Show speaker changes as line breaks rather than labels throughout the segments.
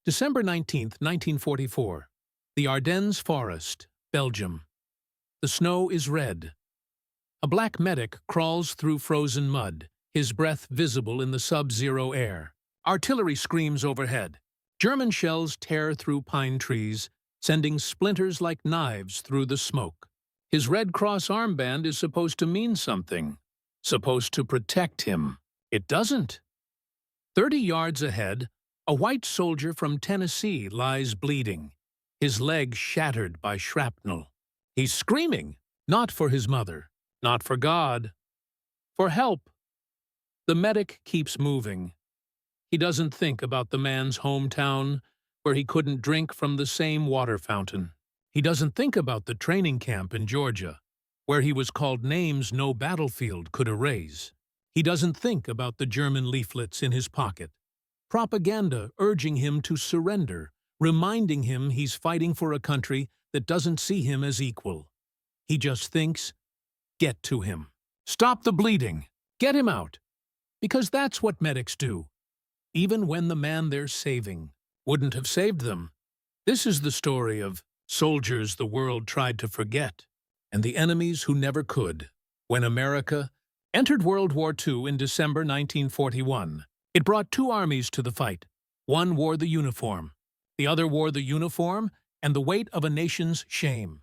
December 19, 1944. The Ardennes Forest, Belgium. The snow is red. A black medic crawls through frozen mud, his breath visible in the sub-zero air. Artillery screams overhead. German shells tear through pine trees, sending splinters like knives through the smoke. His Red Cross armband is supposed to mean something, supposed to protect him. It doesn't. 30 yards ahead, a white soldier from Tennessee lies bleeding, his leg shattered by shrapnel. He's screaming, not for his mother, not for God, for help. The medic keeps moving. He doesn't think about the man's hometown, where he couldn't drink from the same water fountain. He doesn't think about the training camp in Georgia, where he was called names no battlefield could erase. He doesn't think about the German leaflets in his pocket, propaganda urging him to surrender, reminding him he's fighting for a country that doesn't see him as equal. He just thinks, get to him. Stop the bleeding. Get him out. Because that's what medics do, even when the man they're saving wouldn't have saved them. This is the story of soldiers the world tried to forget, and the enemies who never could. When America entered World War II in December 1941, it brought two armies to the fight. One wore the uniform. The other wore the uniform and the weight of a nation's shame.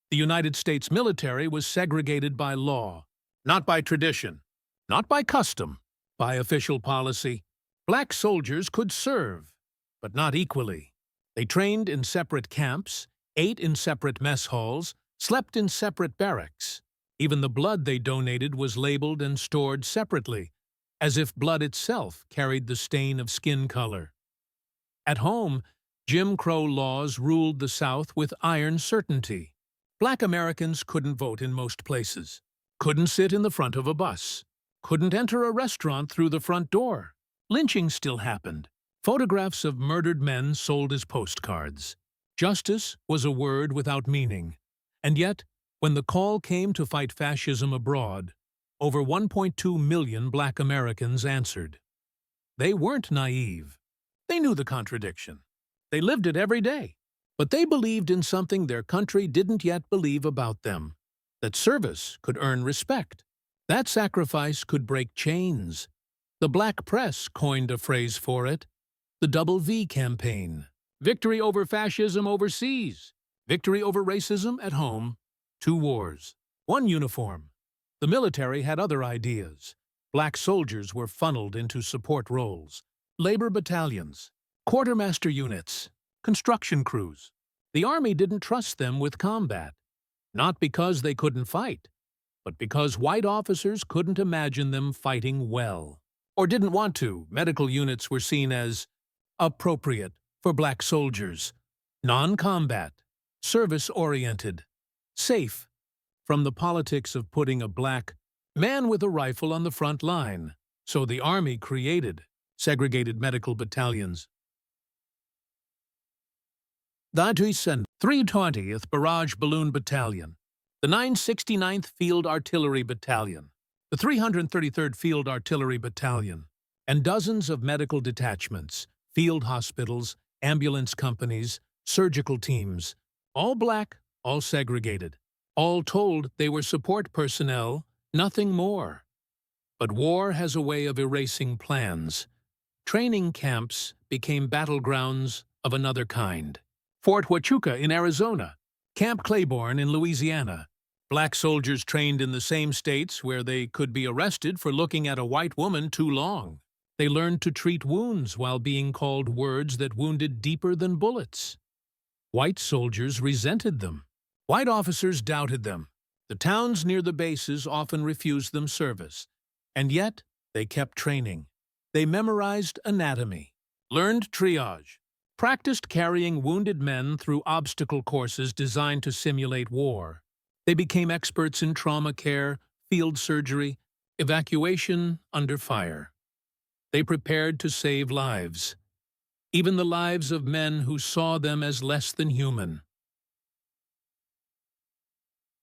The United States military was segregated by law, not by tradition, not by custom, by official policy. Black soldiers could serve, but not equally. They trained in separate camps, ate in separate mess halls, slept in separate barracks. Even the blood they donated was labeled and stored separately, as if blood itself carried the stain of skin color. At home, Jim Crow laws ruled the South with iron certainty. Black Americans couldn't vote in most places, couldn't sit in the front of a bus, couldn't enter a restaurant through the front door. Lynching still happened. Photographs of murdered men sold as postcards. Justice was a word without meaning. And yet, when the call came to fight fascism abroad, over 1.2 million Black Americans answered. They weren't naive. They knew the contradiction. They lived it every day. But they believed in something their country didn't yet believe about them, that service could earn respect, that sacrifice could break chains. The black press coined a phrase for it, the WWII campaign. Victory over fascism overseas, victory over racism at home. 2 wars, 1 uniform. The military had other ideas. Black soldiers were funneled into support roles, labor battalions, quartermaster units, construction crews. The army didn't trust them with combat, not because they couldn't fight, but because white officers couldn't imagine them fighting well, or didn't want to. Medical units were seen as appropriate for black soldiers, non-combat, service-oriented, safe from the politics of putting a black man with a rifle on the front line. So the army created segregated medical battalions. The 320th Barrage Balloon Battalion, the 969th Field Artillery Battalion, the 333rd Field Artillery Battalion, and dozens of medical detachments, field hospitals, ambulance companies, surgical teams, all black, all segregated. All told, they were support personnel, nothing more. But war has a way of erasing plans. Training camps became battlegrounds of another kind. Fort Huachuca in Arizona, Camp Claiborne in Louisiana. Black soldiers trained in the same states where they could be arrested for looking at a white woman too long. They learned to treat wounds while being called words that wounded deeper than bullets. White soldiers resented them. White officers doubted them. The towns near the bases often refused them service. And yet, they kept training. They memorized anatomy, learned triage, practiced carrying wounded men through obstacle courses designed to simulate war. They became experts in trauma care, field surgery, evacuation under fire. They prepared to save lives, even the lives of men who saw them as less than human.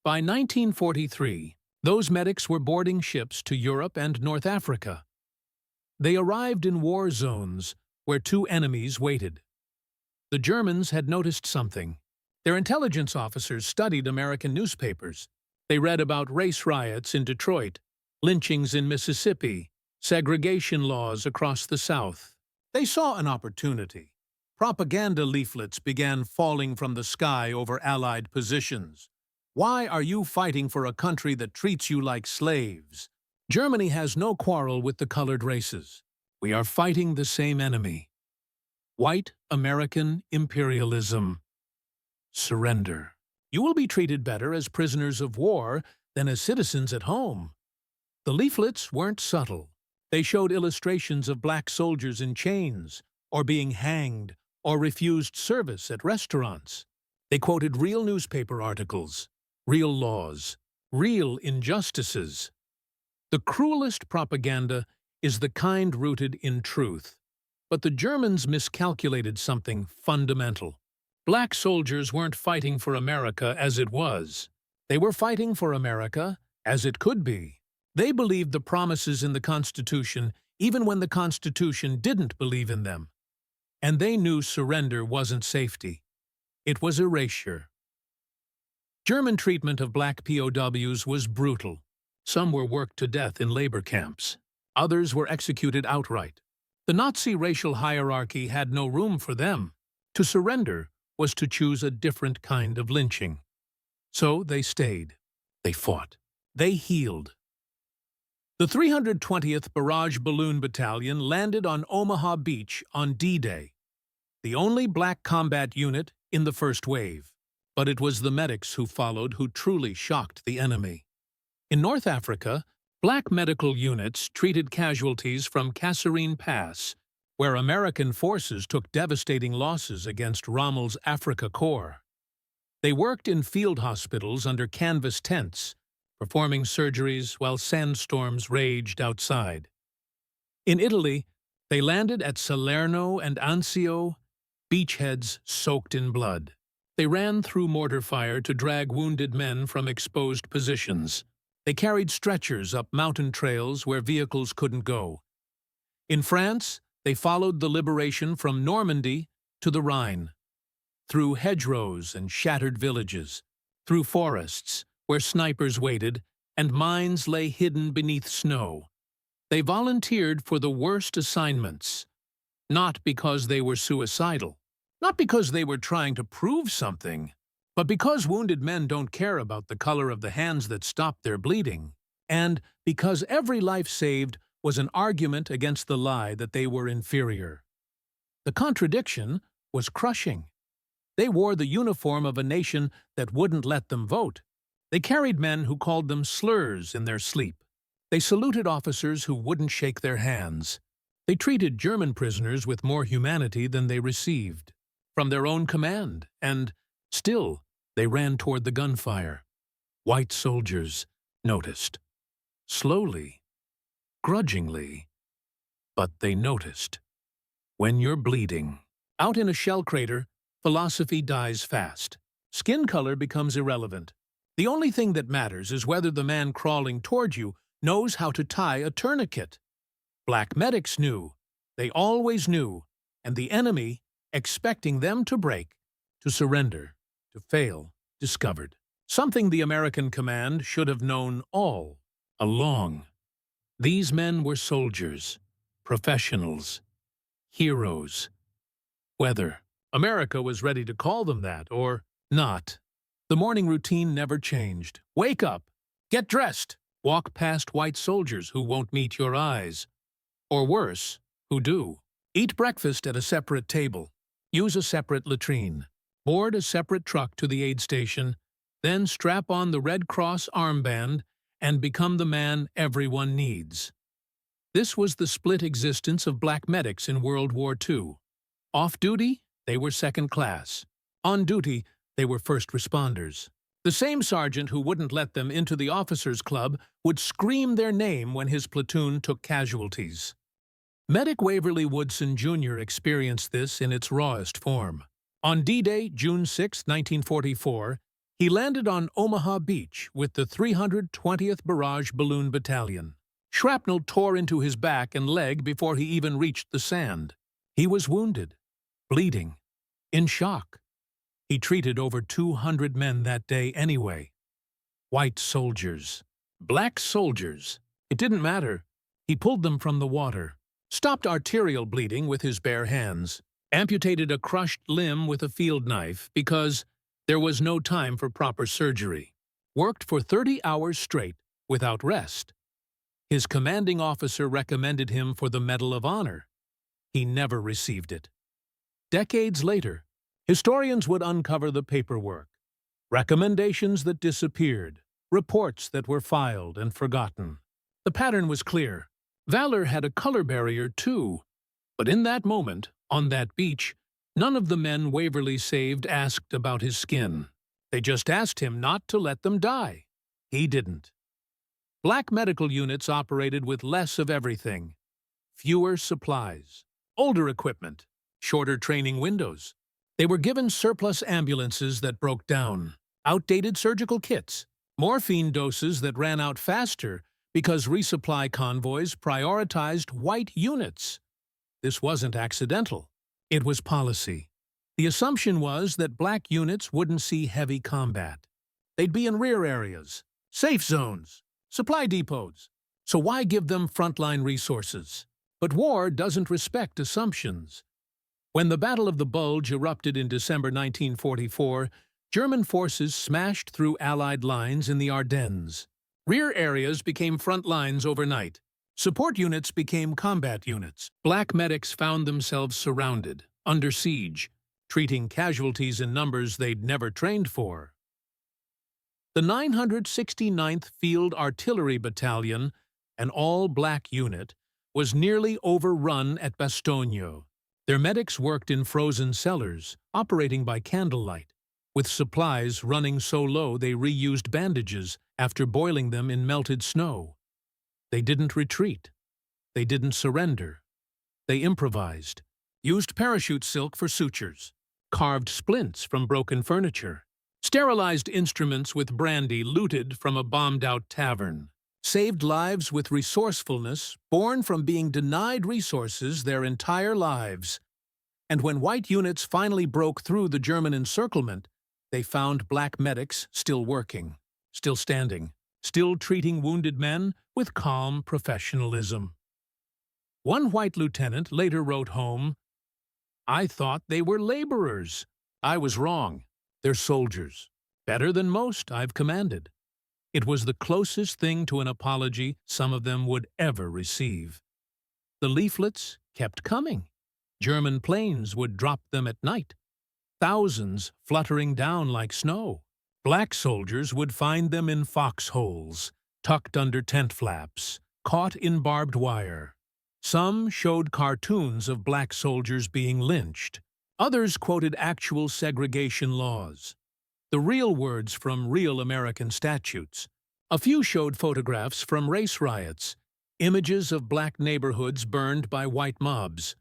By 1943, those medics were boarding ships to Europe and North Africa. They arrived in war zones where 2 enemies waited. The Germans had noticed something. Their intelligence officers studied American newspapers. They read about race riots in Detroit, lynchings in Mississippi, segregation laws across the South. They saw an opportunity. Propaganda leaflets began falling from the sky over Allied positions. Why are you fighting for a country that treats you like slaves? Germany has no quarrel with the colored races. We are fighting the same enemy. White American imperialism. Surrender. You will be treated better as prisoners of war than as citizens at home. The leaflets weren't subtle. They showed illustrations of black soldiers in chains, or being hanged, or refused service at restaurants. They quoted real newspaper articles, real laws, real injustices. The cruelest propaganda is the kind rooted in truth. But the Germans miscalculated something fundamental. Black soldiers weren't fighting for America as it was. They were fighting for America as it could be. They believed the promises in the Constitution even when the Constitution didn't believe in them. And they knew surrender wasn't safety. It was erasure. German treatment of black POWs was brutal. Some were worked to death in labor camps. Others were executed outright. The Nazi racial hierarchy had no room for them. To surrender was to choose a different kind of lynching. So they stayed. They fought. They healed. The 320th Barrage Balloon Battalion landed on Omaha Beach on D-Day, the only black combat unit in the first wave. But it was the medics who followed who truly shocked the enemy. In North Africa, black medical units treated casualties from Kasserine Pass, where American forces took devastating losses against Rommel's Afrika Korps. They worked in field hospitals under canvas tents, performing surgeries while sandstorms raged outside. In Italy, they landed at Salerno and Anzio, beachheads soaked in blood. They ran through mortar fire to drag wounded men from exposed positions. They carried stretchers up mountain trails where vehicles couldn't go. In France, they followed the liberation from Normandy to the Rhine, through hedgerows and shattered villages, through forests where snipers waited and mines lay hidden beneath snow. They volunteered for the worst assignments, not because they were suicidal, not because they were trying to prove something, but because wounded men don't care about the color of the hands that stop their bleeding, and because every life saved was an argument against the lie that they were inferior. The contradiction was crushing. They wore the uniform of a nation that wouldn't let them vote. They carried men who called them slurs in their sleep. They saluted officers who wouldn't shake their hands. They treated German prisoners with more humanity than they received from their own command, and still they ran toward the gunfire. White soldiers noticed. Slowly. Grudgingly, but they noticed. When you're bleeding, out in a shell crater, philosophy dies fast. Skin color becomes irrelevant. The only thing that matters is whether the man crawling toward you knows how to tie a tourniquet. Black medics knew. They always knew. And the enemy, expecting them to break, to surrender, to fail, discovered. Something the American command should have known all along. These men were soldiers, professionals, heroes. Whether America was ready to call them that or not, the morning routine never changed. Wake up, get dressed, walk past white soldiers who won't meet your eyes. Or worse, who do. Eat breakfast at a separate table, use a separate latrine, board a separate truck to the aid station, then strap on the Red Cross armband and become the man everyone needs. This was the split existence of black medics in World War II. Off duty, they were second class. On duty, they were first responders. The same sergeant who wouldn't let them into the officers' club would scream their name when his platoon took casualties. Medic Waverly Woodson Jr. experienced this in its rawest form. On D-Day, June 6, 1944, he landed on Omaha Beach with the 320th Barrage Balloon Battalion. Shrapnel tore into his back and leg before he even reached the sand. He was wounded, bleeding, In shock. He treated over 200 men that day anyway. White soldiers. Black soldiers. It didn't matter. He pulled them from the water, stopped arterial bleeding with his bare hands, amputated a crushed limb with a field knife because there was no time for proper surgery, worked for 30 hours straight without rest. His commanding officer recommended him for the Medal of Honor. He never received it. Decades later, historians would uncover the paperwork, recommendations that disappeared, reports that were filed and forgotten. The pattern was clear. Valor had a color barrier too, but in that moment, on that beach, none of the men Waverly saved asked about his skin. They just asked him not to let them die. He didn't. Black medical units operated with less of everything. Fewer supplies, older equipment, shorter training windows. They were given surplus ambulances that broke down, outdated surgical kits, morphine doses that ran out faster because resupply convoys prioritized white units. This wasn't accidental. It was policy. The assumption was that black units wouldn't see heavy combat. They'd be in rear areas, safe zones, supply depots. So why give them frontline resources? But war doesn't respect assumptions. When the Battle of the Bulge erupted in December 1944, German forces smashed through Allied lines in the Ardennes. Rear areas became front lines overnight. Support units became combat units. Black medics found themselves surrounded, under siege, treating casualties in numbers they'd never trained for. The 969th Field Artillery Battalion, an all-black unit, was nearly overrun at Bastogne. Their medics worked in frozen cellars, operating by candlelight, with supplies running so low they reused bandages after boiling them in melted snow. They didn't retreat. They didn't surrender. They improvised, used parachute silk for sutures, carved splints from broken furniture, sterilized instruments with brandy looted from a bombed-out tavern, saved lives with resourcefulness born from being denied resources their entire lives. And when white units finally broke through the German encirclement, they found black medics still working, still standing, still treating wounded men with calm professionalism. One white lieutenant later wrote home, "I thought they were laborers. I was wrong. They're soldiers. Better than most I've commanded." It was the closest thing to an apology some of them would ever receive. The leaflets kept coming. German planes would drop them at night, thousands fluttering down like snow. Black soldiers would find them in foxholes, tucked under tent flaps, caught in barbed wire. Some showed cartoons of black soldiers being lynched. Others quoted actual segregation laws, the real words from real American statutes. A few showed photographs from race riots, images of black neighborhoods burned by white mobs.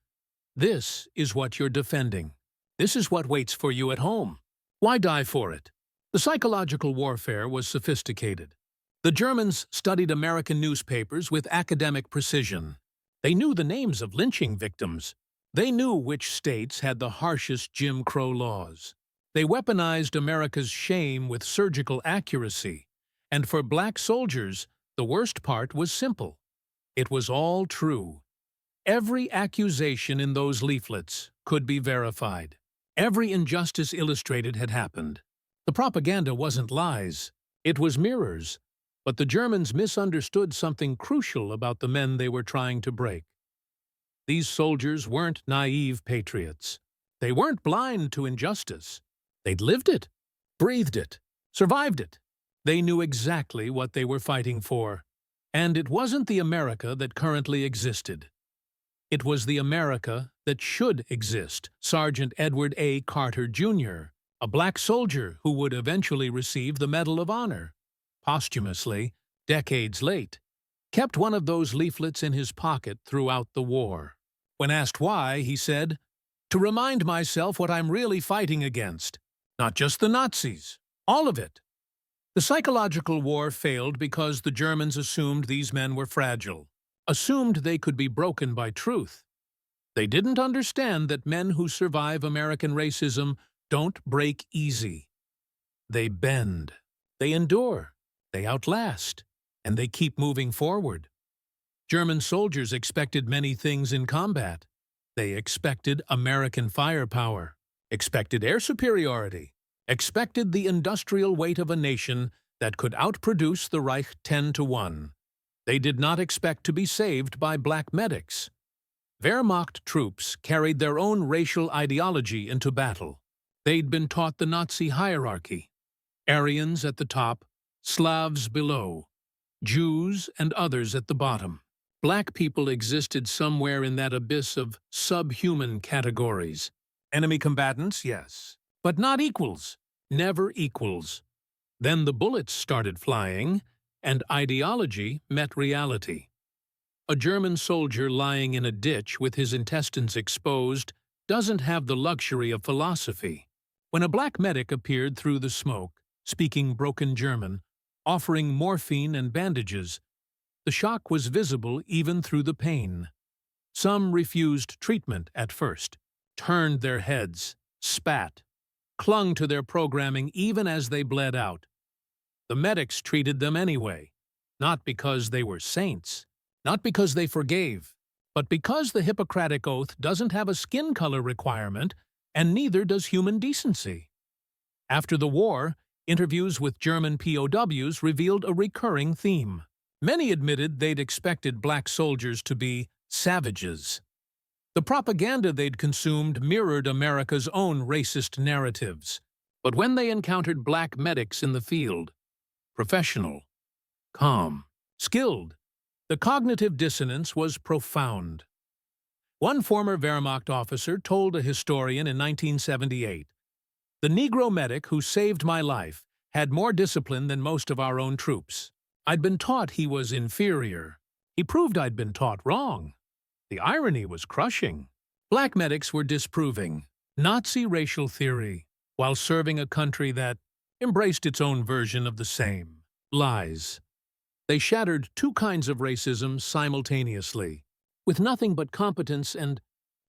This is what you're defending. This is what waits for you at home. Why die for it? The psychological warfare was sophisticated. The Germans studied American newspapers with academic precision. They knew the names of lynching victims. They knew which states had the harshest Jim Crow laws. They weaponized America's shame with surgical accuracy. And for black soldiers, the worst part was simple. It was all true. Every accusation in those leaflets could be verified. Every injustice illustrated had happened. The propaganda wasn't lies. It was mirrors. But the Germans misunderstood something crucial about the men they were trying to break. These soldiers weren't naive patriots. They weren't blind to injustice. They'd lived it, breathed it, survived it. They knew exactly what they were fighting for. And it wasn't the America that currently existed. It was the America that should exist. Sergeant Edward A. Carter, Jr., a black soldier who would eventually receive the Medal of Honor, posthumously, decades late, kept one of those leaflets in his pocket throughout the war. When asked why, he said, "To remind myself what I'm really fighting against. Not just the Nazis. All of it." The psychological war failed because the Germans assumed these men were fragile, assumed they could be broken by truth. They didn't understand that men who survive American racism don't break easy. They bend, they endure, they outlast, and they keep moving forward. German soldiers expected many things in combat. They expected American firepower, expected air superiority, expected the industrial weight of a nation that could outproduce the Reich 10-1. They did not expect to be saved by black medics. Wehrmacht troops carried their own racial ideology into battle. They'd been taught the Nazi hierarchy: Aryans at the top, Slavs below, Jews and others at the bottom. Black people existed somewhere in that abyss of subhuman categories. Enemy combatants, yes, but not equals, never equals. Then the bullets started flying, and ideology met reality. A German soldier lying in a ditch with his intestines exposed doesn't have the luxury of philosophy. When a black medic appeared through the smoke, speaking broken German, offering morphine and bandages, the shock was visible even through the pain. Some refused treatment at first, turned their heads, spat, clung to their programming even as they bled out. The medics treated them anyway, not because they were saints, not because they forgave, but because the Hippocratic Oath doesn't have a skin color requirement, and neither does human decency. After the war, interviews with German POWs revealed a recurring theme. Many admitted they'd expected black soldiers to be savages. The propaganda they'd consumed mirrored America's own racist narratives. But when they encountered black medics in the field, professional, calm, skilled, the cognitive dissonance was profound. One former Wehrmacht officer told a historian in 1978, "The Negro medic who saved my life had more discipline than most of our own troops. I'd been taught he was inferior. He proved I'd been taught wrong." The irony was crushing. Black medics were disproving Nazi racial theory while serving a country that embraced its own version of the same lies. They shattered two kinds of racism simultaneously, with nothing but competence and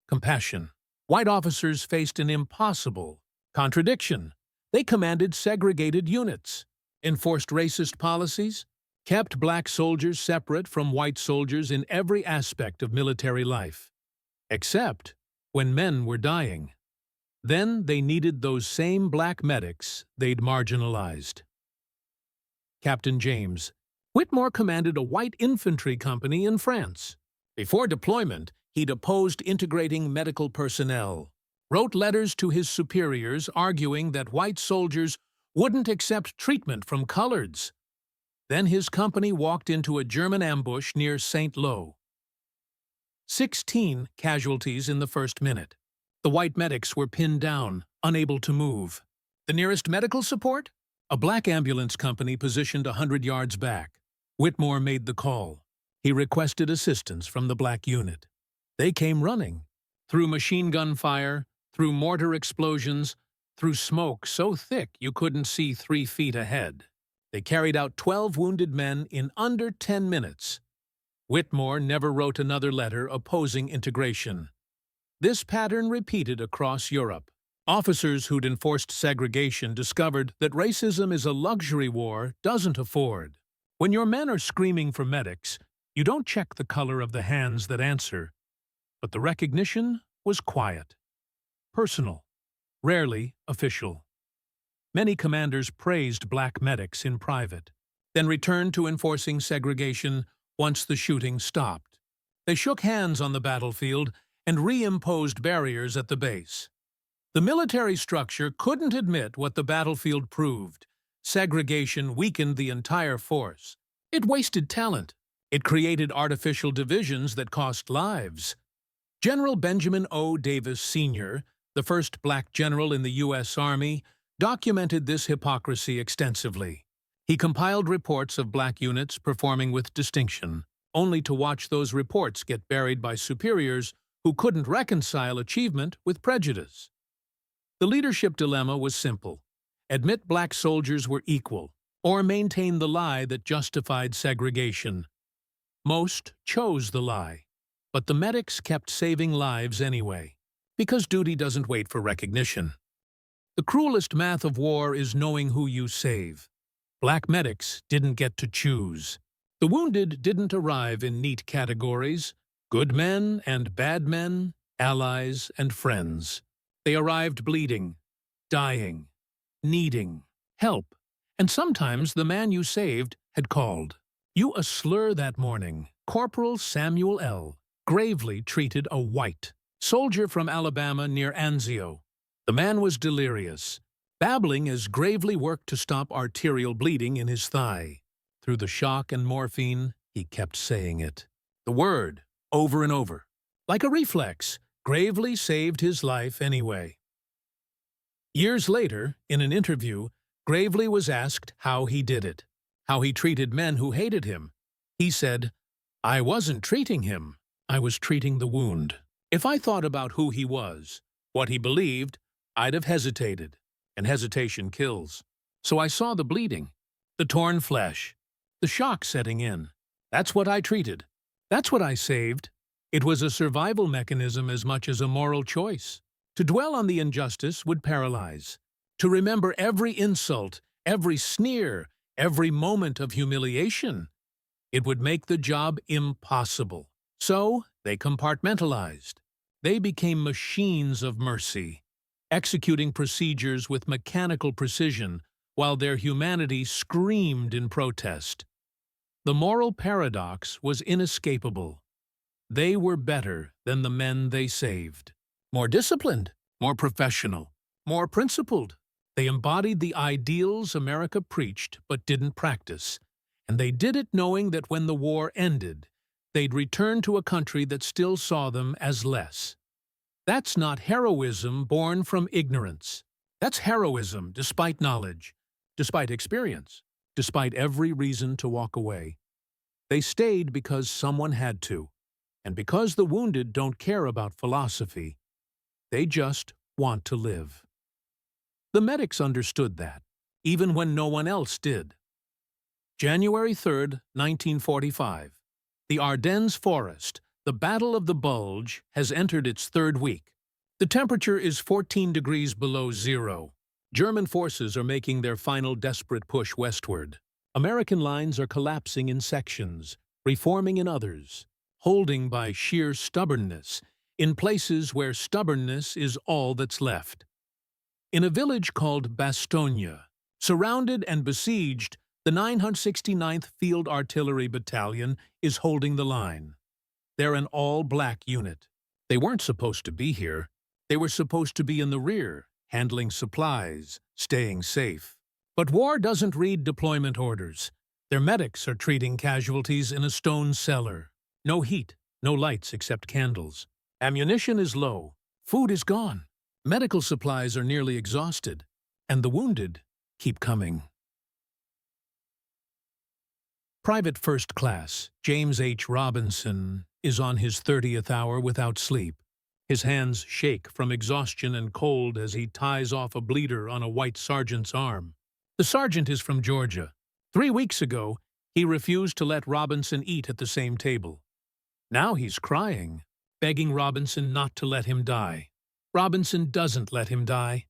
compassion. White officers faced an impossible contradiction. They commanded segregated units, enforced racist policies, kept black soldiers separate from white soldiers in every aspect of military life, except when men were dying. Then they needed those same black medics they'd marginalized. Captain James Whitmore commanded a white infantry company in France. Before deployment, he'd opposed integrating medical personnel, wrote letters to his superiors arguing that white soldiers wouldn't accept treatment from coloreds. Then his company walked into a German ambush near St. Lo. 16 casualties in the first minute. The white medics were pinned down, unable to move. The nearest medical support? A black ambulance company positioned 100 yards back. Whitmore made the call. He requested assistance from the black unit. They came running, through machine gun fire, through mortar explosions, through smoke so thick you couldn't see 3 feet ahead. They carried out 12 wounded men in under 10 minutes. Whitmore never wrote another letter opposing integration. This pattern repeated across Europe. Officers who'd enforced segregation discovered that racism is a luxury war doesn't afford. When your men are screaming for medics, you don't check the color of the hands that answer. But the recognition was quiet, personal, rarely official. Many commanders praised black medics in private, then returned to enforcing segregation once the shooting stopped. They shook hands on the battlefield and reimposed barriers at the base. The military structure couldn't admit what the battlefield proved. Segregation weakened the entire force. It wasted talent. It created artificial divisions that cost lives. General Benjamin O. Davis, Sr., the first black general in the U.S. Army, documented this hypocrisy extensively. He compiled reports of black units performing with distinction, only to watch those reports get buried by superiors who couldn't reconcile achievement with prejudice. The leadership dilemma was simple: admit black soldiers were equal, or maintain the lie that justified segregation. Most chose the lie. But the medics kept saving lives anyway, because duty doesn't wait for recognition. The cruelest math of war is knowing who you save. Black medics didn't get to choose. The wounded didn't arrive in neat categories: good men and bad men, allies and friends. They arrived bleeding, dying, needing help, and sometimes the man you saved had called you a slur that morning. Corporal Samuel L. gravely treated a white soldier from Alabama near Anzio. The man was delirious, babbling as gravely worked to stop arterial bleeding in his thigh. Through the shock and morphine, he kept saying it. The word, over and over. Like a reflex, gravely saved his life anyway. Years later, in an interview, Gravely was asked how he did it, how he treated men who hated him. He said, "I wasn't treating him, I was treating the wound. If I thought about who he was, what he believed, I'd have hesitated, and hesitation kills. So I saw the bleeding, the torn flesh, the shock setting in. That's what I treated. That's what I saved." It was a survival mechanism as much as a moral choice. To dwell on the injustice would paralyze. To remember every insult, every sneer, every moment of humiliation, it would make the job impossible. So they compartmentalized. They became machines of mercy, executing procedures with mechanical precision while their humanity screamed in protest. The moral paradox was inescapable. They were better than the men they saved. More disciplined, more professional, more principled. They embodied the ideals America preached but didn't practice, and they did it knowing that when the war ended, they'd return to a country that still saw them as less. That's not heroism born from ignorance. That's heroism despite knowledge, despite experience, despite every reason to walk away. They stayed because someone had to, and because the wounded don't care about philosophy. They just want to live. The medics understood that, even when no one else did. January 3, 1945. The Ardennes Forest, the Battle of the Bulge, has entered its third week. The temperature is 14 degrees below zero. German forces are making their final desperate push westward. American lines are collapsing in sections, reforming in others, holding by sheer stubbornness in places where stubbornness is all that's left. In a village called Bastogne, surrounded and besieged, the 969th Field Artillery Battalion is holding the line. They're an all-black unit. They weren't supposed to be here. They were supposed to be in the rear, handling supplies, staying safe. But war doesn't read deployment orders. Their medics are treating casualties in a stone cellar. No heat, no lights except candles. Ammunition is low. Food is gone. Medical supplies are nearly exhausted, and the wounded keep coming. Private First Class James H. Robinson is on his 30th hour without sleep. His hands shake from exhaustion and cold as he ties off a bleeder on a white sergeant's arm. The sergeant is from Georgia. 3 weeks ago, he refused to let Robinson eat at the same table. Now he's crying, begging Robinson not to let him die. Robinson doesn't let him die.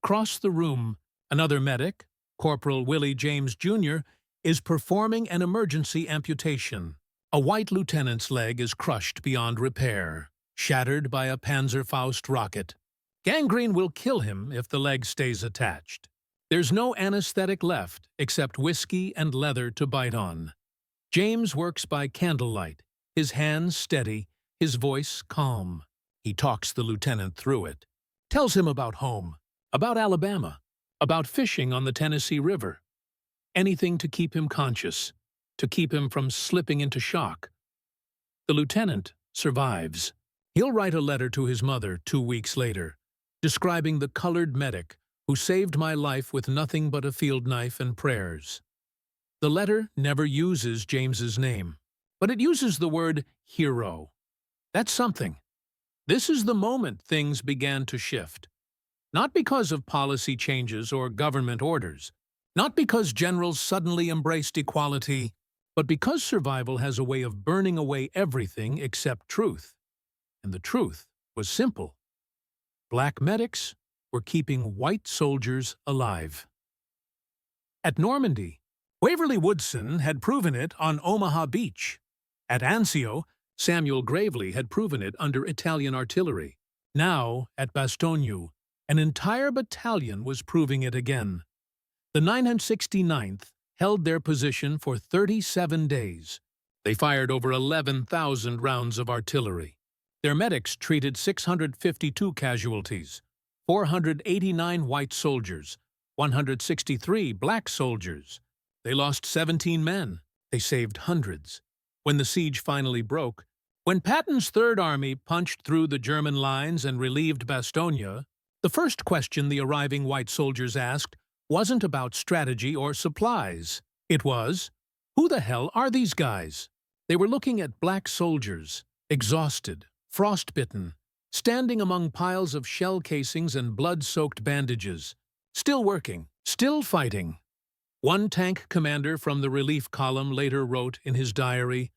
Across the room, another medic, Corporal Willie James Jr., is performing an emergency amputation. A white lieutenant's leg is crushed beyond repair, shattered by a Panzerfaust rocket. Gangrene will kill him if the leg stays attached. There's no anesthetic left except whiskey and leather to bite on. James works by candlelight, his hands steady, his voice calm. He talks the lieutenant through it, tells him about home, about Alabama, about fishing on the Tennessee River. Anything to keep him conscious, to keep him from slipping into shock. The lieutenant survives. He'll write a letter to his mother 2 weeks later, describing the colored medic who saved my life with nothing but a field knife and prayers. The letter never uses James's name, but it uses the word hero. That's something. This is the moment things began to shift. Not because of policy changes or government orders, not because generals suddenly embraced equality, But because survival has a way of burning away everything except truth, and the truth was simple. Black medics were keeping white soldiers alive. At Normandy, Waverly Woodson had proven it on Omaha Beach. At Anzio, Samuel Gravely had proven it under Italian artillery. Now, at Bastogne, an entire battalion was proving it again. The 969th held their position for 37 days. They fired over 11,000 rounds of artillery. Their medics treated 652 casualties, 489 white soldiers, 163 black soldiers. They lost 17 men. They saved hundreds. When the siege finally broke, when Patton's Third Army punched through the German lines and relieved Bastogne, the first question the arriving white soldiers asked wasn't about strategy or supplies. It was, who the hell are these guys? They were looking at black soldiers, exhausted, frostbitten, standing among piles of shell casings and blood-soaked bandages, still working, still fighting. One tank commander from the relief column later wrote in his diary,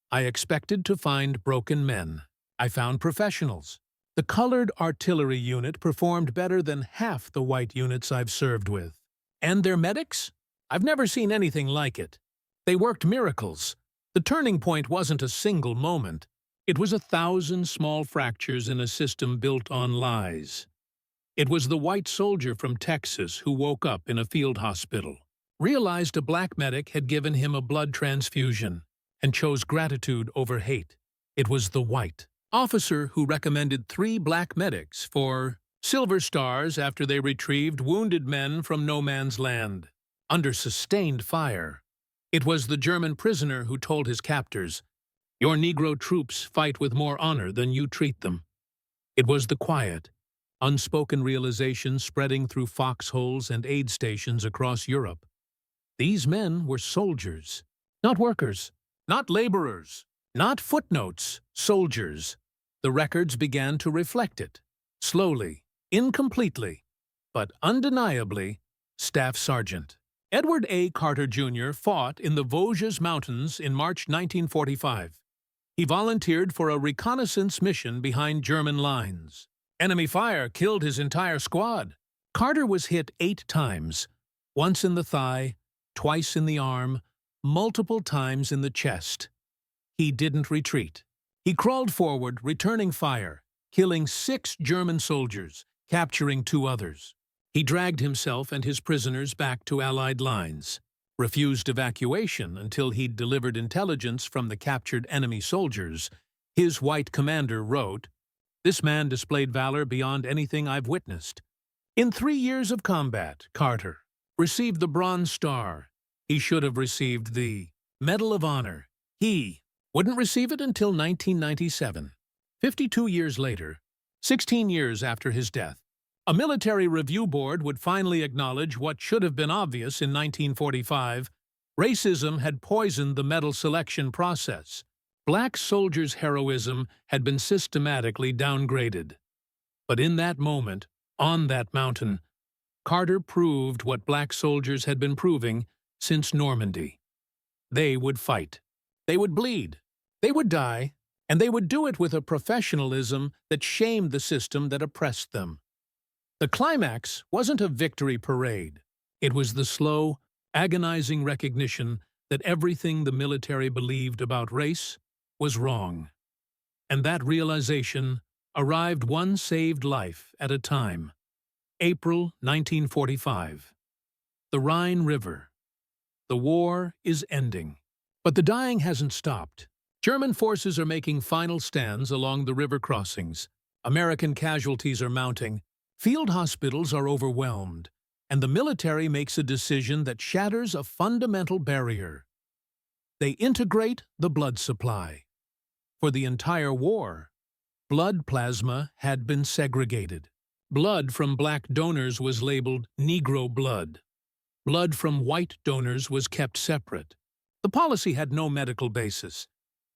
"I expected to find broken men. I found professionals. The colored artillery unit performed better than half the white units I've served with. And their medics? I've never seen anything like it. They worked miracles. The turning point wasn't a single moment. It was 1,000 small fractures in a system built on lies. It was the white soldier from Texas who woke up in a field hospital, realized a black medic had given him a blood transfusion, and chose gratitude over hate. It was the white officer who recommended 3 black medics for Silver Stars after they retrieved wounded men from no man's land, under sustained fire. It was the German prisoner who told his captors, "Your Negro troops fight with more honor than you treat them." It was the quiet, unspoken realization spreading through foxholes and aid stations across Europe. These men were soldiers, not workers, not laborers, not footnotes, soldiers. The records began to reflect it. Slowly, incompletely, but undeniably, Staff Sergeant Edward A. Carter, Jr. fought in the Vosges Mountains in March 1945. He volunteered for a reconnaissance mission behind German lines. Enemy fire killed his entire squad. Carter was hit 8 times, once in the thigh, twice in the arm, multiple times in the chest. He didn't retreat. He crawled forward, returning fire, killing 6 German soldiers, capturing 2 others. He dragged himself and his prisoners back to Allied lines, refused evacuation until he'd delivered intelligence from the captured enemy soldiers. His white commander wrote, "This man displayed valor beyond anything I've witnessed." In 3 years of combat, Carter received the Bronze Star. He should have received the Medal of Honor. He wouldn't receive it until 1997. 52 years later, 16 years after his death, a military review board would finally acknowledge what should have been obvious in 1945. Racism had poisoned the medal selection process. Black soldiers' heroism had been systematically downgraded. But in that moment, on that mountain, Carter proved what black soldiers had been proving since Normandy. They would fight. They would bleed. They would die. And they would do it with a professionalism that shamed the system that oppressed them. The climax wasn't a victory parade. It was the slow, agonizing recognition that everything the military believed about race was wrong. And that realization arrived one saved life at a time. April 1945. The Rhine River. The war is ending. But the dying hasn't stopped. German forces are making final stands along the river crossings. American casualties are mounting. Field hospitals are overwhelmed. And the military makes a decision that shatters a fundamental barrier. They integrate the blood supply. For the entire war, blood plasma had been segregated. Blood from black donors was labeled Negro blood. Blood from white donors was kept separate. The policy had no medical basis.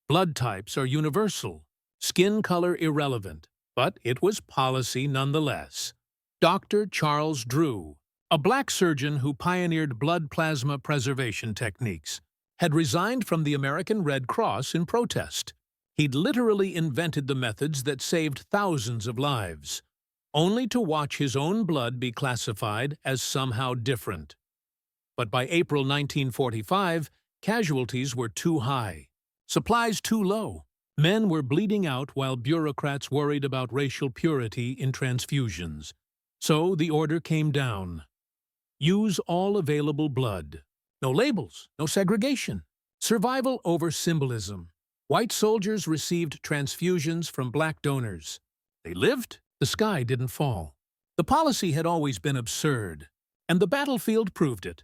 Blood types are universal, skin color irrelevant, but it was policy nonetheless. Dr. Charles Drew, a black surgeon who pioneered blood plasma preservation techniques, had resigned from the American Red Cross in protest. He'd literally invented the methods that saved thousands of lives, only to watch his own blood be classified as somehow different. But by April 1945, casualties were too high, supplies too low. Men were bleeding out while bureaucrats worried about racial purity in transfusions. So the order came down. Use all available blood. No labels, no segregation. Survival over symbolism. White soldiers received transfusions from black donors. They lived, the sky didn't fall. The policy had always been absurd, and the battlefield proved it.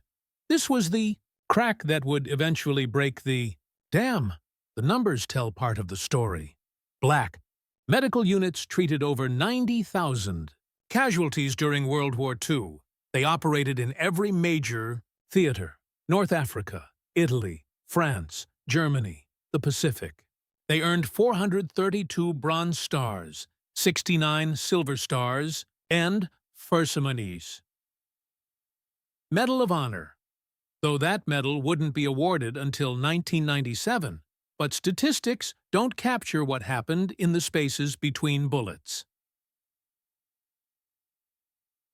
This was the crack that would eventually break the damn. The numbers tell part of the story. Black. Medical units treated over 90,000 casualties during World War II. They operated in every major theater. North Africa, Italy, France, Germany, the Pacific. They earned 432 Bronze Stars, 69 Silver Stars, and Fursamanies. Medal of Honor. Though that medal wouldn't be awarded until 1997, but statistics don't capture what happened in the spaces between bullets.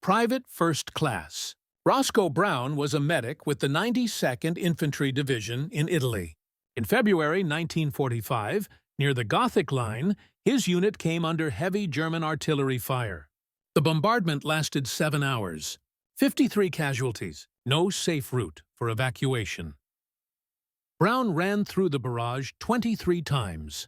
Private First Class. Roscoe Brown was a medic with the 92nd Infantry Division in Italy. In February 1945, near the Gothic Line, his unit came under heavy German artillery fire. The bombardment lasted 7 hours. 53 casualties. No safe route for evacuation. Brown ran through the barrage 23 times.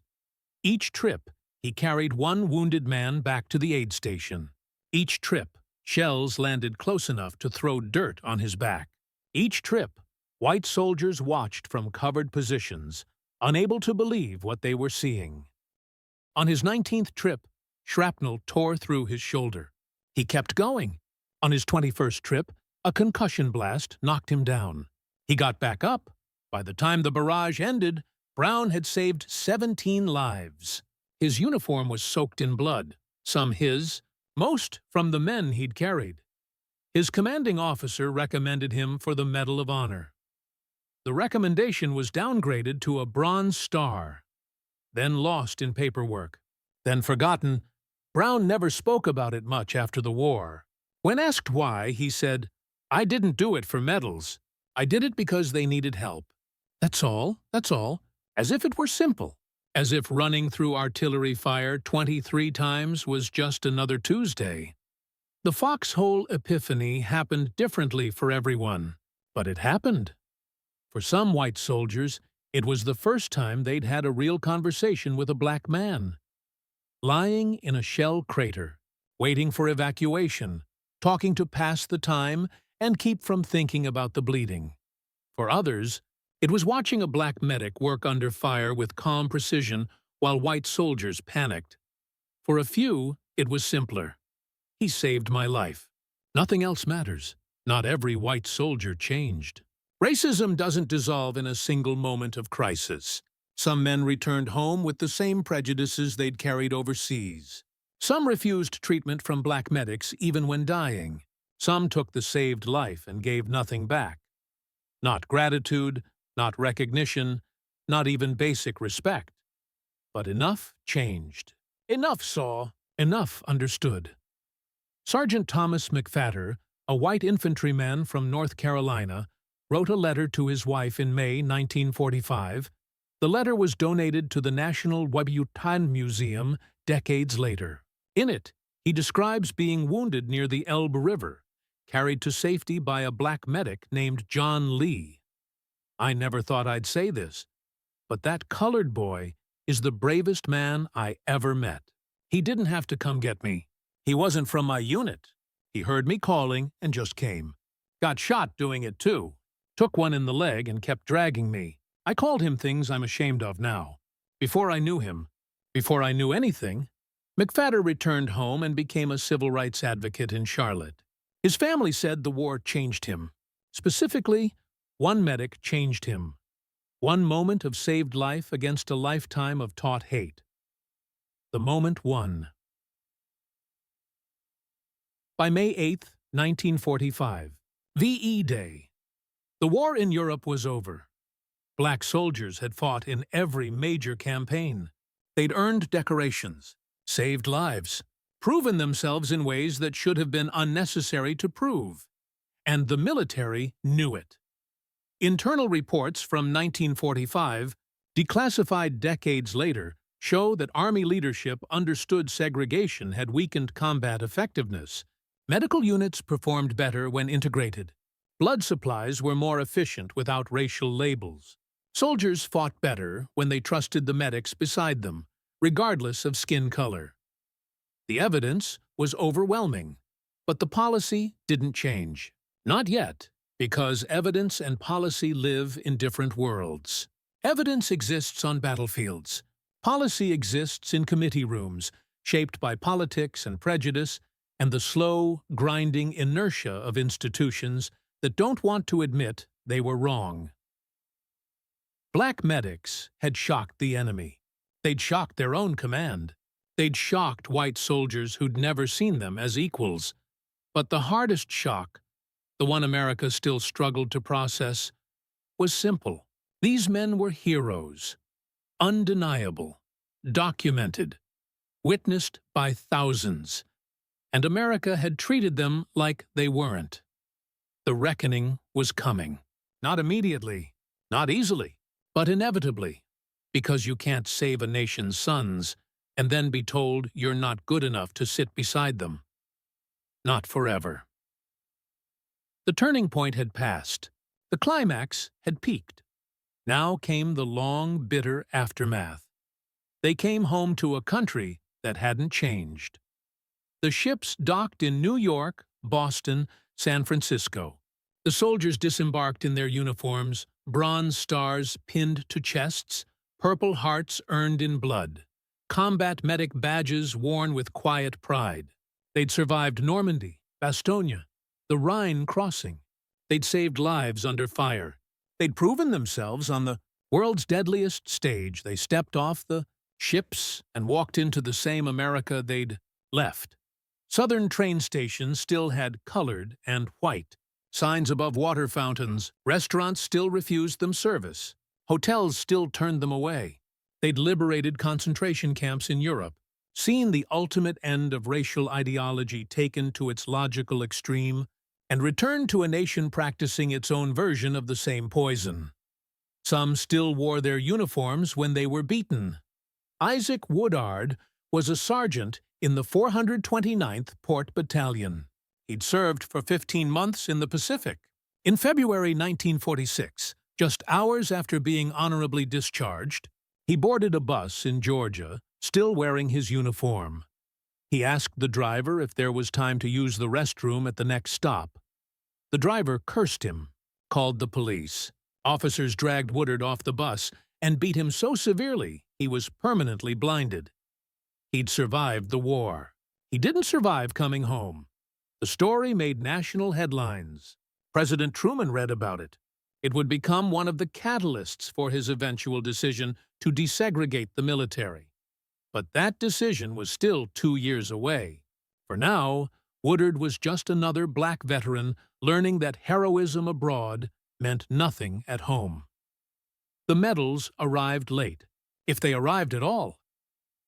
Each trip, he carried one wounded man back to the aid station. Each trip, shells landed close enough to throw dirt on his back. Each trip, white soldiers watched from covered positions, unable to believe what they were seeing. On his 19th trip, shrapnel tore through his shoulder. He kept going. On his 21st trip, a concussion blast knocked him down. He got back up. By the time the barrage ended, Brown had saved 17 lives. His uniform was soaked in blood, some his, most from the men he'd carried. His commanding officer recommended him for the Medal of Honor. The recommendation was downgraded to a Bronze Star, then lost in paperwork, then forgotten. Brown never spoke about it much after the war. When asked why, he said, "I didn't do it for medals. I did it because they needed help. That's all, as if it were simple. As if running through artillery fire 23 times was just another Tuesday." The foxhole epiphany happened differently for everyone, but it happened. For some white soldiers, it was the first time they'd had a real conversation with a black man. Lying in a shell crater, waiting for evacuation, talking to pass the time and keep from thinking about the bleeding. For others, it was watching a black medic work under fire with calm precision while white soldiers panicked. For a few, it was simpler. He saved my life. Nothing else matters. Not every white soldier changed. Racism doesn't dissolve in a single moment of crisis. Some men returned home with the same prejudices they'd carried overseas. Some refused treatment from black medics even when dying. Some took the saved life and gave nothing back. Not gratitude, not recognition, not even basic respect. But enough changed. Enough saw, enough understood. Sergeant Thomas McFadder, a white infantryman from North Carolina, wrote a letter to his wife in May 1945. The letter was donated to the National WWII Museum decades later. In it, he describes being wounded near the Elbe River, carried to safety by a black medic named John Lee. "I never thought I'd say this, but that colored boy is the bravest man I ever met. He didn't have to come get me. He wasn't from my unit. He heard me calling and just came. Got shot doing it too. Took one in the leg and kept dragging me. I called him things I'm ashamed of now. Before I knew him, before I knew anything." McFadder returned home and became a civil rights advocate in Charlotte. His family said the war changed him. Specifically, one medic changed him. One moment of saved life against a lifetime of taught hate. The moment won. By May 8, 1945, VE Day. The war in Europe was over. Black soldiers had fought in every major campaign. They'd earned decorations, saved lives, proven themselves in ways that should have been unnecessary to prove. And the military knew it. Internal reports from 1945, declassified decades later, show that Army leadership understood segregation had weakened combat effectiveness. Medical units performed better when integrated. Blood supplies were more efficient without racial labels. Soldiers fought better when they trusted the medics beside them, regardless of skin color. The evidence was overwhelming, but the policy didn't change. Not yet, because evidence and policy live in different worlds. Evidence exists on battlefields. Policy exists in committee rooms, shaped by politics and prejudice and the slow, grinding inertia of institutions that don't want to admit they were wrong. Black medics had shocked the enemy. They'd shocked their own command. They'd shocked white soldiers who'd never seen them as equals. But the hardest shock, the one America still struggled to process, was simple. These men were heroes, undeniable, documented, witnessed by thousands, and America had treated them like they weren't. The reckoning was coming. Not immediately, not easily, but inevitably, because you can't save a nation's sons and then be told you're not good enough to sit beside them. Not forever. The turning point had passed. The climax had peaked. Now came the long, bitter aftermath. They came home to a country that hadn't changed. The ships docked in New York, Boston, San Francisco. The soldiers disembarked in their uniforms, bronze stars pinned to chests, purple hearts earned in blood, combat medic badges worn with quiet pride. They'd survived Normandy, Bastogne, the Rhine crossing. They'd saved lives under fire. They'd proven themselves on the world's deadliest stage. They stepped off the ships and walked into the same America they'd left. Southern train stations still had colored and white. Signs above water fountains. Restaurants still refused them service. Hotels still turned them away. They'd liberated concentration camps in Europe, seen the ultimate end of racial ideology taken to its logical extreme, and returned to a nation practicing its own version of the same poison. Some still wore their uniforms when they were beaten. Isaac Woodard was a sergeant in the 429th Port Battalion. He'd served for 15 months in the Pacific. In February 1946, just hours after being honorably discharged, he boarded a bus in Georgia, still wearing his uniform. He asked the driver if there was time to use the restroom at the next stop. The driver cursed him, called the police. Officers dragged Woodard off the bus and beat him so severely he was permanently blinded. He'd survived the war. He didn't survive coming home. The story made national headlines. President Truman read about it. It would become one of the catalysts for his eventual decision to desegregate the military. But that decision was still 2 years away. For now, Woodard was just another black veteran learning that heroism abroad meant nothing at home. The medals arrived late, if they arrived at all.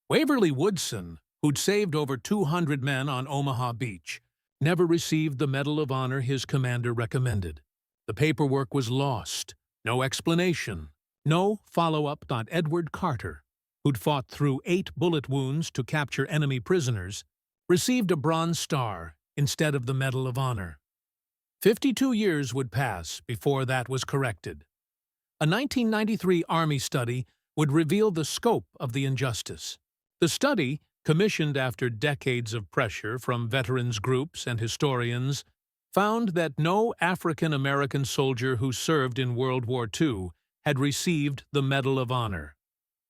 Waverly Woodson, who'd saved over 200 men on Omaha Beach, never received the Medal of Honor his commander recommended. The paperwork was lost. No explanation. No follow-up. Edward Carter, who'd fought through 8 bullet wounds to capture enemy prisoners, received a Bronze Star instead of the Medal of Honor. 52 years would pass before that was corrected. A 1993 Army study would reveal the scope of the injustice. The study, commissioned after decades of pressure from veterans groups and historians, found that no African-American soldier who served in World War II had received the Medal of Honor.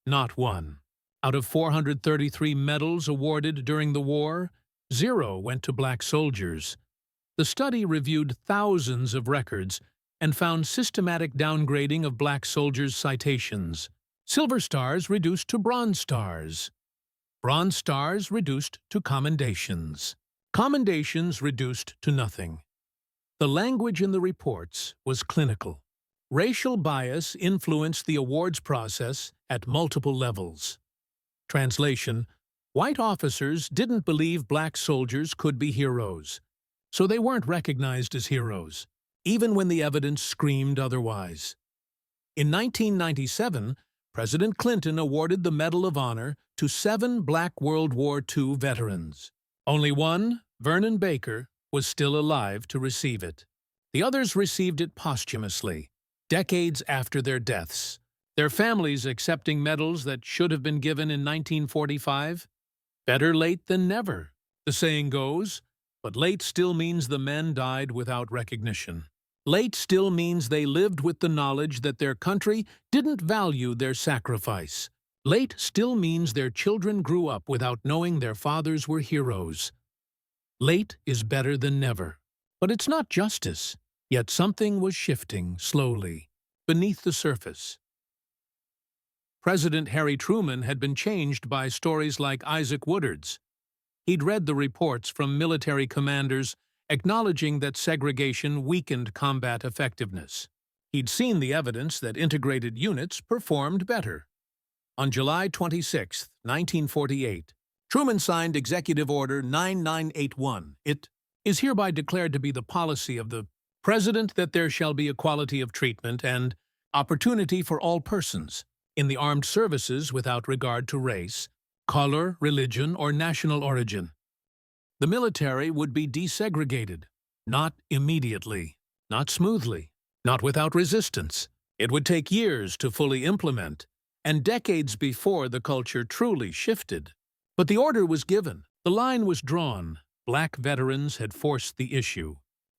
Not one. Out of 433 medals awarded during the war, 0 went to black soldiers. The study reviewed thousands of records and found systematic downgrading of black soldiers' citations. Silver stars reduced to bronze stars. Bronze stars reduced to commendations. Commendations reduced to nothing. The language in the reports was clinical. Racial bias influenced the awards process at multiple levels. Translation: white officers didn't believe black soldiers could be heroes, so they weren't recognized as heroes, even when the evidence screamed otherwise. In 1997, President Clinton awarded the Medal of Honor to 7 black World War II veterans. Only one, Vernon Baker, was still alive to receive it. The others received it posthumously, decades after their deaths, their families accepting medals that should have been given in 1945. Better late than never, the saying goes, but late still means the men died without recognition. Late still means they lived with the knowledge that their country didn't value their sacrifice. Late still means their children grew up without knowing their fathers were heroes. Late is better than never. But it's not justice, yet something was shifting slowly, beneath the surface. President Harry Truman had been changed by stories like Isaac Woodard's. He'd read the reports from military commanders acknowledging that segregation weakened combat effectiveness. He'd seen the evidence that integrated units performed better. On July 26, 1948, Truman signed Executive Order 9981. It is hereby declared to be the policy of the President that there shall be equality of treatment and opportunity for all persons in the armed services without regard to race, color, religion, or national origin. The military would be desegregated, not immediately, not smoothly, not without resistance. It would take years to fully implement, and decades before the culture truly shifted. But the order was given, the line was drawn. Black veterans had forced the issue.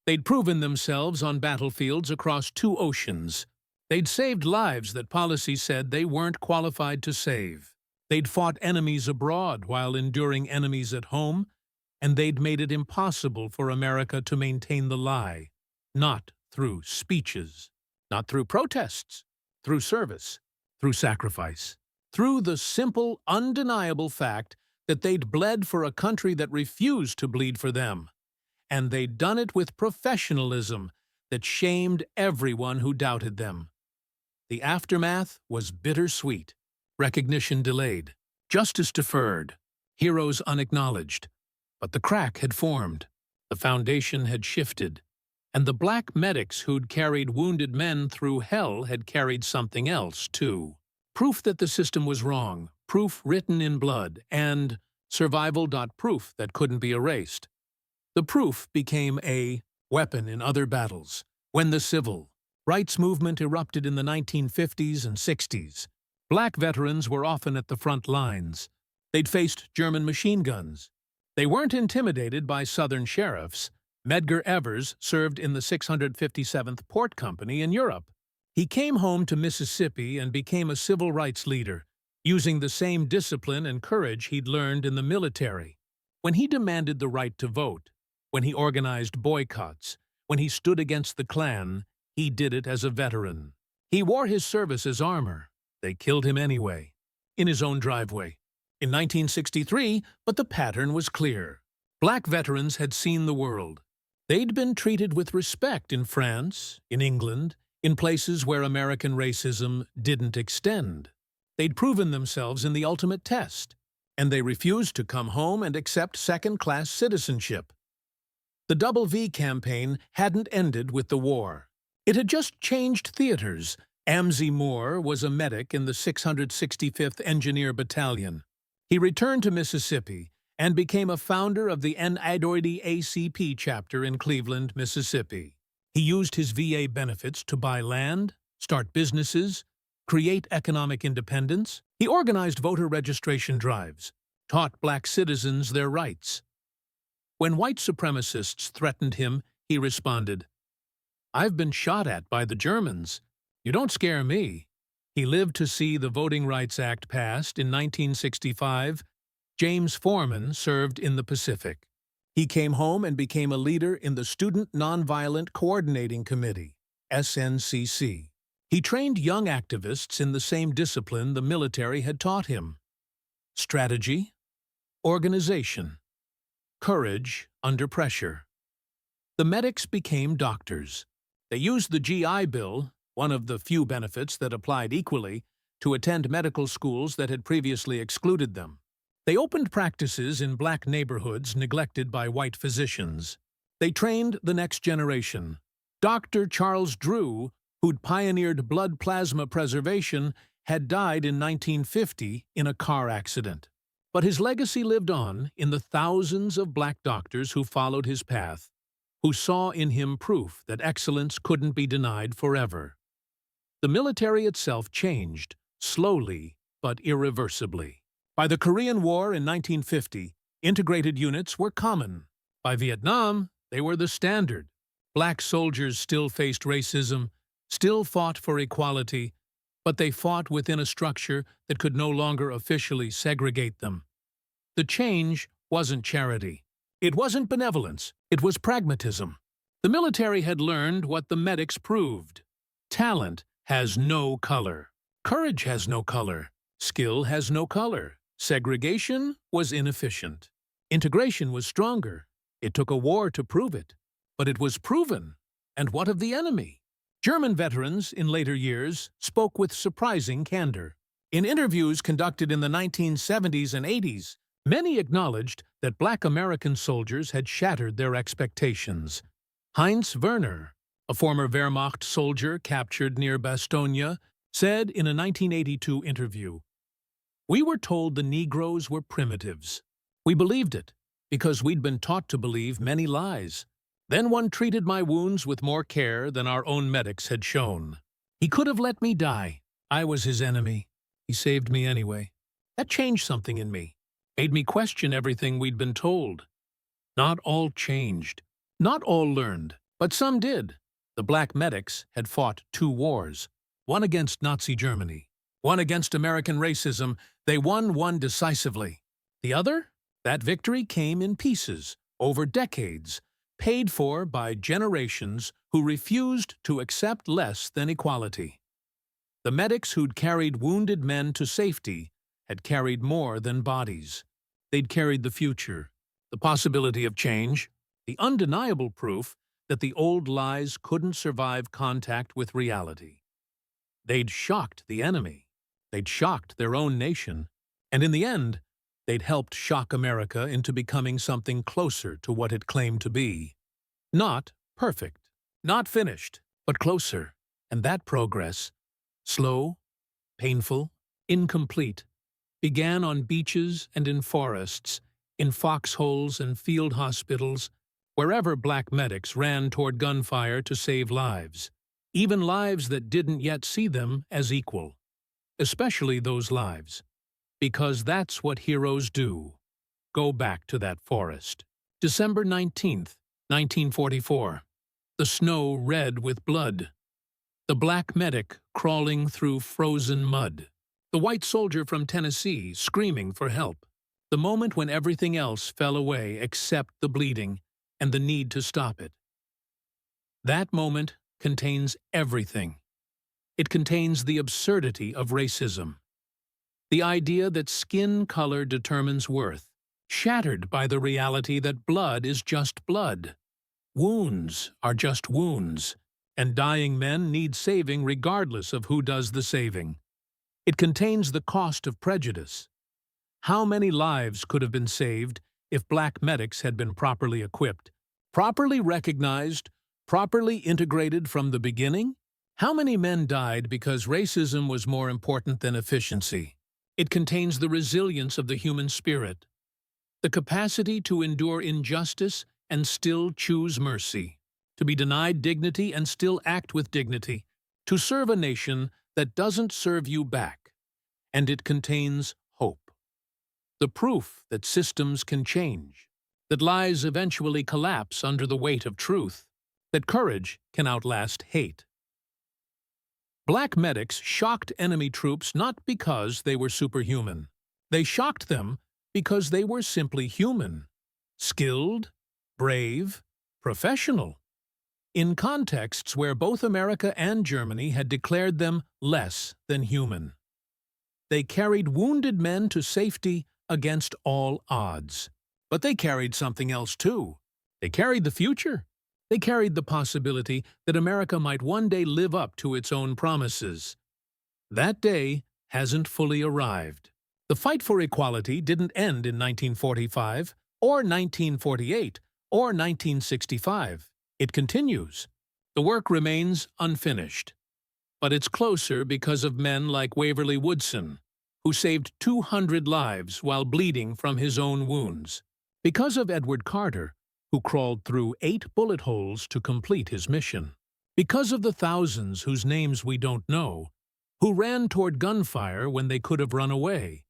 They'd proven themselves on battlefields across 2 oceans. They'd saved lives that policy said they weren't qualified to save. They'd fought enemies abroad while enduring enemies at home, and they'd made it impossible for America to maintain the lie, not through speeches, not through protests, through service, through sacrifice, through the simple, undeniable fact that they'd bled for a country that refused to bleed for them. And they'd done it with professionalism that shamed everyone who doubted them. The aftermath was bittersweet, recognition delayed, justice deferred, heroes unacknowledged. But the crack had formed, the foundation had shifted, and the black medics who'd carried wounded men through hell had carried something else, too. Proof that the system was wrong, proof written in blood, and survival.proof that couldn't be erased. The proof became a weapon in other battles. When the civil rights movement erupted in the 1950s and 60s, black veterans were often at the front lines. They'd faced German machine guns. They weren't intimidated by Southern sheriffs. Medgar Evers served in the 657th Port Company in Europe. He came home to Mississippi and became a civil rights leader, using the same discipline and courage he'd learned in the military. When he demanded the right to vote, when he organized boycotts, when he stood against the Klan, he did it as a veteran. He wore his service as armor. They killed him anyway, in his own driveway. In 1963, but the pattern was clear. Black veterans had seen the world. They'd been treated with respect in France, in England, in places where American racism didn't extend. They'd proven themselves in the ultimate test, and they refused to come home and accept second-class citizenship. The WWII campaign hadn't ended with the war. It had just changed theaters. Amzie Moore was a medic in the 665th Engineer Battalion. He returned to Mississippi and became a founder of the NWWII chapter in Cleveland, Mississippi. He used his VA benefits to buy land, start businesses, create economic independence. He organized voter registration drives, taught black citizens their rights. When white supremacists threatened him, he responded, "I've been shot at by the Germans. You don't scare me." He lived to see the Voting Rights Act passed in 1965. James Foreman served in the Pacific. He came home and became a leader in the Student Nonviolent Coordinating Committee, SNCC. He trained young activists in the same discipline the military had taught him: strategy, organization, courage under pressure. The medics became doctors. They used the GI Bill, one of the few benefits that applied equally, to attend medical schools that had previously excluded them. They opened practices in black neighborhoods neglected by white physicians. They trained the next generation. Dr. Charles Drew, who'd pioneered blood plasma preservation, had died in 1950 in a car accident. But his legacy lived on in the thousands of black doctors who followed his path, who saw in him proof that excellence couldn't be denied forever. The military itself changed, slowly but irreversibly. By the Korean War in 1950, integrated units were common. By Vietnam, they were the standard. Black soldiers still faced racism, still fought for equality, but they fought within a structure that could no longer officially segregate them. The change wasn't charity. It wasn't benevolence. It was pragmatism. The military had learned what the medics proved. Talent has no color. Courage has no color. Skill has no color. Segregation was inefficient. Integration was stronger. It took a war to prove it. But it was proven. And what of the enemy? German veterans, in later years, spoke with surprising candor. In interviews conducted in the 1970s and 80s, many acknowledged that black American soldiers had shattered their expectations. Heinz Werner, a former Wehrmacht soldier captured near Bastogne, said in a 1982 interview, "We were told the Negroes were primitives. We believed it, because we'd been taught to believe many lies. Then one treated my wounds with more care than our own medics had shown. He could have let me die. I was his enemy. He saved me anyway. That changed something in me, made me question everything we'd been told. Not all changed. Not all learned, but some did. The black medics had fought 2 wars, one against Nazi Germany, one against American racism. They won one decisively. The other? That victory came in pieces, over decades, paid for by generations who refused to accept less than equality. The medics who'd carried wounded men to safety had carried more than bodies. They'd carried the future, the possibility of change, the undeniable proof that the old lies couldn't survive contact with reality. They'd shocked the enemy. They'd shocked their own nation. And in the end, they'd helped shock America into becoming something closer to what it claimed to be. Not perfect, not finished, but closer. And that progress, slow, painful, incomplete, began on beaches and in forests, in foxholes and field hospitals, wherever black medics ran toward gunfire to save lives, even lives that didn't yet see them as equal, especially those lives. Because that's what heroes do. Go back to that forest. December 19th, 1944. The snow red with blood. The black medic crawling through frozen mud. The white soldier from Tennessee screaming for help. The moment when everything else fell away except the bleeding and the need to stop it. That moment contains everything. It contains the absurdity of racism. The idea that skin color determines worth, shattered by the reality that blood is just blood. Wounds are just wounds, and dying men need saving regardless of who does the saving. It contains the cost of prejudice. How many lives could have been saved if black medics had been properly equipped, properly recognized, properly integrated from the beginning? How many men died because racism was more important than efficiency? It contains the resilience of the human spirit, the capacity to endure injustice and still choose mercy, to be denied dignity and still act with dignity, to serve a nation that doesn't serve you back. And it contains hope. The proof that systems can change, that lies eventually collapse under the weight of truth, that courage can outlast hate. Black medics shocked enemy troops not because they were superhuman. They shocked them because they were simply human, skilled, brave, professional, in contexts where both America and Germany had declared them less than human. They carried wounded men to safety against all odds. But they carried something else too. They carried the future. They carried the possibility that America might one day live up to its own promises. That day hasn't fully arrived. The fight for equality didn't end in 1945, or 1948, or 1965. It continues. The work remains unfinished. But it's closer because of men like Waverly Woodson, who saved 200 lives while bleeding from his own wounds. Because of Edward Carter, who crawled through 8 bullet holes to complete his mission. Because of the thousands whose names we don't know, who ran toward gunfire when they could have run away.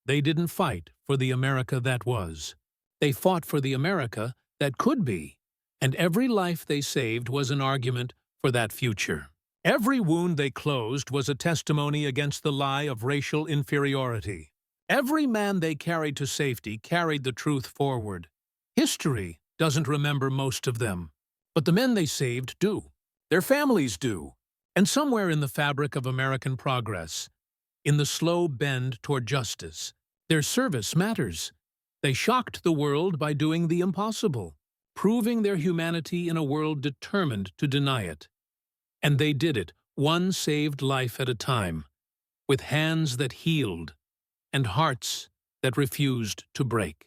They didn't fight for the America that was. They fought for the America that could be, and every life they saved was an argument for that future. Every wound they closed was a testimony against the lie of racial inferiority. Every man they carried to safety carried the truth forward. History doesn't remember most of them, but the men they saved do. Their families do. And somewhere in the fabric of American progress, in the slow bend toward justice, their service matters. They shocked the world by doing the impossible, proving their humanity in a world determined to deny it. And they did it, one saved life at a time, with hands that healed and hearts that refused to break.